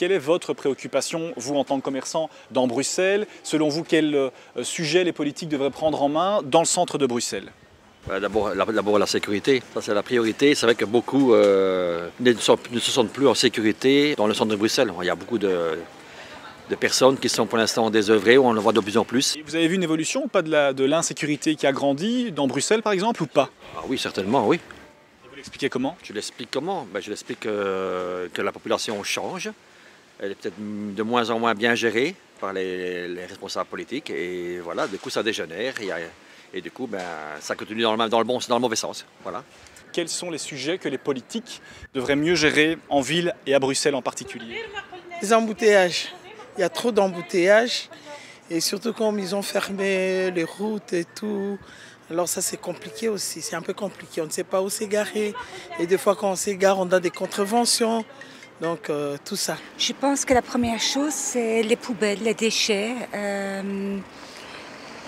quelle est votre préoccupation, vous en tant que commerçant, dans Bruxelles? Selon vous, quel sujet les politiques devraient prendre en main dans le centre de Bruxelles? D'abord la sécurité, ça c'est la priorité. C'est vrai que beaucoup ne se sentent plus en sécurité dans le centre de Bruxelles. Il y a beaucoup de personnes qui sont pour l'instant désœuvrées, on le voit de plus en plus. Et vous avez vu une évolution ou pas de l'insécurité qui a grandi dans Bruxelles par exemple ou pas? Ah oui, certainement, oui. Et vous l'expliquez comment? Je l'explique comment? Je l'explique que la population change. Elle est peut-être de moins en moins bien gérée par les responsables politiques et voilà, du coup ça dégénère. Et du coup, ça continue dans le mauvais sens. Voilà. Quels sont les sujets que les politiques devraient mieux gérer en ville et à Bruxelles en particulier? Les embouteillages. Il y a trop d'embouteillages. Et surtout comme ils ont fermé les routes et tout. Alors ça c'est compliqué aussi, c'est un peu compliqué. On ne sait pas où s'égarer. Et des fois quand on s'égare, on a des contraventions. Donc tout ça. Je pense que la première chose, c'est les poubelles, les déchets.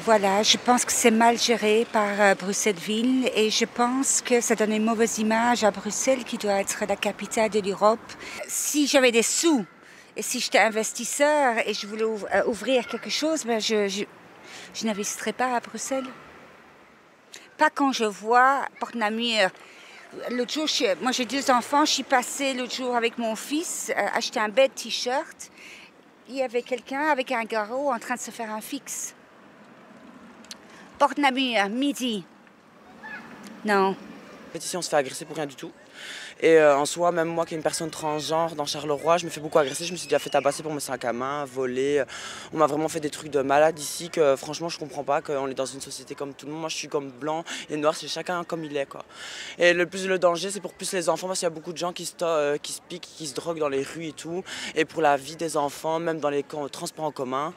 Voilà, je pense que c'est mal géré par Bruxelles-Ville et je pense que ça donne une mauvaise image à Bruxelles qui doit être la capitale de l'Europe. Si j'avais des sous et si j'étais investisseur et je voulais ouvrir quelque chose, je n'investirais pas à Bruxelles. Pas quand je vois Port-Namur. L'autre jour, moi j'ai 2 enfants, je suis passée l'autre jour avec mon fils acheter un bête t-shirt. Il y avait quelqu'un avec un garrot en train de se faire un fixe. Port-Namur, midi. Non. Ici, on se fait agresser pour rien du tout. Et en soi, même moi qui est une personne transgenre dans Charleroi, je me fais beaucoup agresser. Je me suis déjà fait tabasser pour mes sacs à main, voler. On m'a vraiment fait des trucs de malade ici que franchement, je comprends pas qu'on est dans une société comme tout le monde. Moi, je suis comme blanc et noir, c'est chacun comme il est, quoi. Et le danger, c'est pour plus les enfants parce qu'il y a beaucoup de gens qui se piquent, qui se droguent dans les rues et tout. Et pour la vie des enfants, même dans les transports en commun,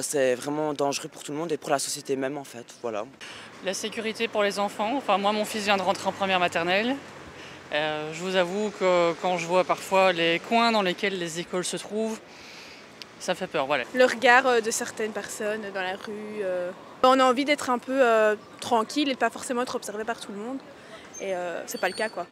c'est vraiment dangereux pour tout le monde et pour la société même, en fait. Voilà. La sécurité pour les enfants. Enfin, moi, mon fils vient de rentrer en première maternelle. Je vous avoue que quand je vois parfois les coins dans lesquels les écoles se trouvent, ça fait peur, voilà. Le regard de certaines personnes dans la rue. On a envie d'être un peu tranquille et de pas forcément être observé par tout le monde. Et c'est pas le cas, quoi.